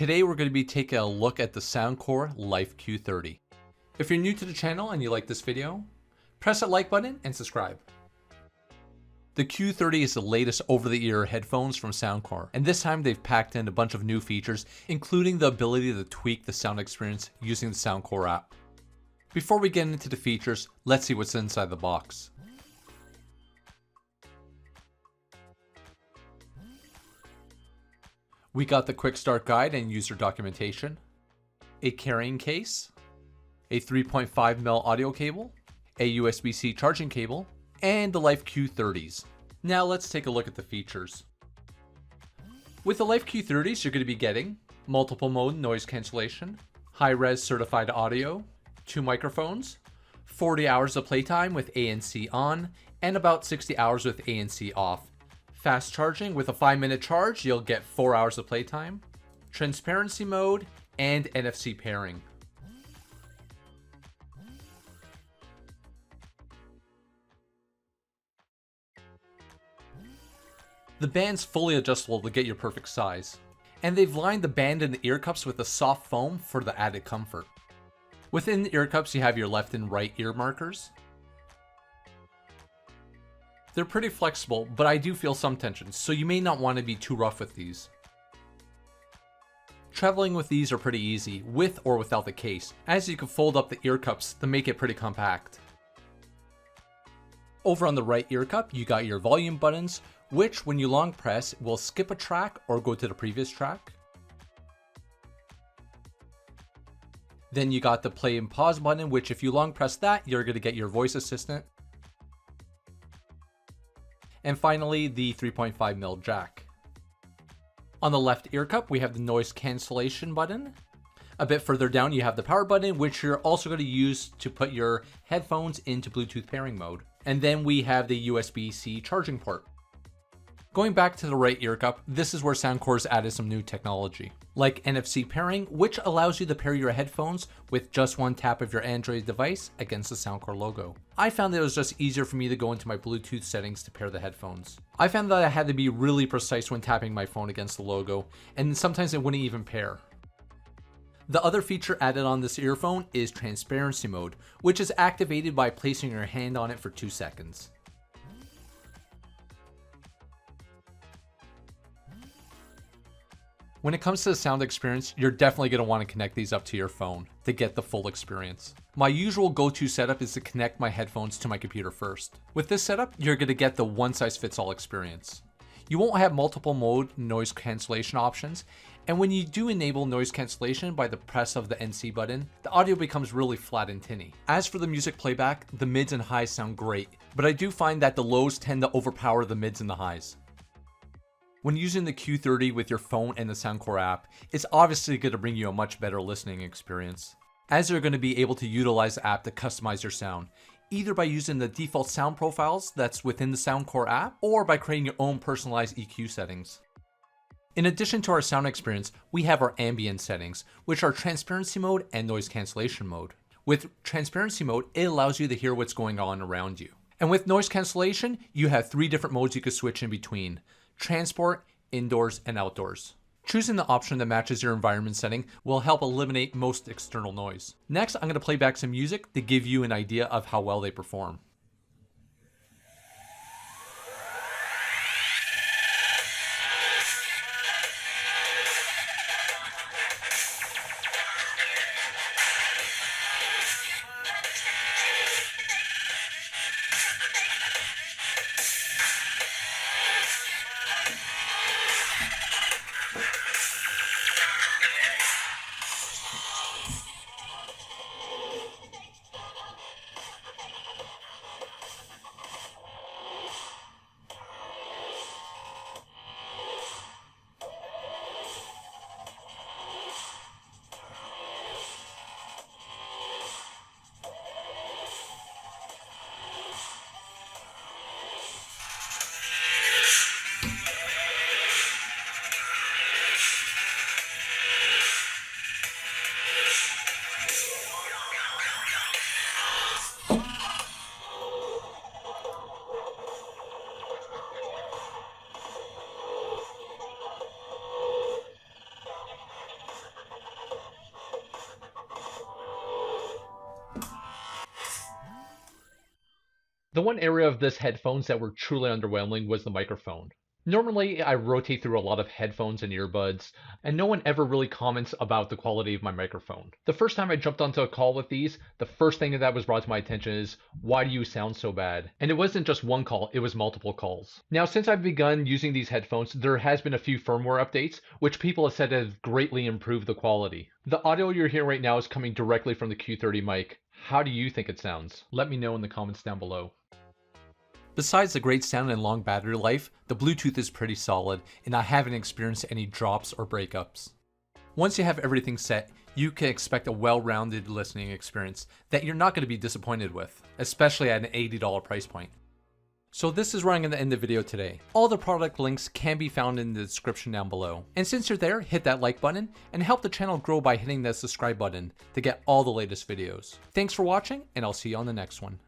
Today we're going to be taking a look at the Soundcore Life Q30. If you're new to the channel and you like this video, press that like button and subscribe. The Q30 is the latest over-the-ear headphones from Soundcore, and this time they've packed in a bunch of new features, including the ability to tweak the sound experience using the Soundcore app. Before we get into the features, let's see what's inside the box. We got the quick start guide and user documentation, a carrying case, a 3.5mm audio cable, a USB-C charging cable, and the Life Q30s. Now let's take a look at the features. With the Life Q30s, you're going to be getting multiple mode noise cancellation, high-res certified audio, 2 microphones, 40 hours of playtime with ANC on, and about 60 hours with ANC off. Fast charging, with a 5-minute charge, you'll get 4 hours of playtime, transparency mode, and NFC pairing. The band's fully adjustable to get your perfect size, and they've lined the band and the ear cups with a soft foam for the added comfort. Within the ear cups, you have your left and right ear markers. They're pretty flexible, but I do feel some tension, so you may not want to be too rough with these. Traveling with these are pretty easy, with or without the case, as you can fold up the ear cups to make it pretty compact. Over on the right ear cup, you got your volume buttons, which when you long press will skip a track or go to the previous track. Then you got the play and pause button, which if you long press that, you're going to get your voice assistant. And finally, the 3.5mm jack. On the left ear cup, we have the noise cancellation button. A bit further down, you have the power button, which you're also going to use to put your headphones into Bluetooth pairing mode. And then we have the USB-C charging port. Going back to the right ear cup, this is where Soundcore's added some new technology, like NFC pairing, which allows you to pair your headphones with just one tap of your Android device against the Soundcore logo. I found that it was just easier for me to go into my Bluetooth settings to pair the headphones. I found that I had to be really precise when tapping my phone against the logo, and sometimes it wouldn't even pair. The other feature added on this earphone is transparency mode, which is activated by placing your hand on it for 2 seconds. When it comes to the sound experience, you're definitely going to want to connect these up to your phone to get the full experience. My usual go-to setup is to connect my headphones to my computer first. With this setup, you're going to get the one-size-fits-all experience. You won't have multiple mode noise cancellation options, and when you do enable noise cancellation by the press of the NC button, the audio becomes really flat and tinny. As for the music playback, the mids and highs sound great, but I do find that the lows tend to overpower the mids and the highs. When using the Q30 with your phone and the Soundcore app, it's obviously going to bring you a much better listening experience, as you're going to be able to utilize the app to customize your sound, either by using the default sound profiles that's within the Soundcore app, or by creating your own personalized EQ settings. In addition to our sound experience, we have our ambient settings, which are transparency mode and noise cancellation mode. With transparency mode, it allows you to hear what's going on around you. And with noise cancellation, you have 3 different modes you can switch in between: transport, indoors, and outdoors. Choosing the option that matches your environment setting will help eliminate most external noise. Next, I'm going to play back some music to give you an idea of how well they perform. The one area of this headphones that were truly underwhelming was the microphone. Normally, I rotate through a lot of headphones and earbuds, and no one ever really comments about the quality of my microphone. The first time I jumped onto a call with these, the first thing that was brought to my attention is, why do you sound so bad? And it wasn't just one call, it was multiple calls. Now, since I've begun using these headphones, there has been a few firmware updates, which people have said have greatly improved the quality. The audio you're hearing right now is coming directly from the Q30 mic. How do you think it sounds? Let me know in the comments down below. Besides the great sound and long battery life, the Bluetooth is pretty solid, and I haven't experienced any drops or breakups. Once you have everything set, you can expect a well-rounded listening experience that you're not going to be disappointed with, especially at an $80 price point. So this is where I'm going to end the video today. All the product links can be found in the description down below. And since you're there, hit that like button and help the channel grow by hitting that subscribe button to get all the latest videos. Thanks for watching, and I'll see you on the next one.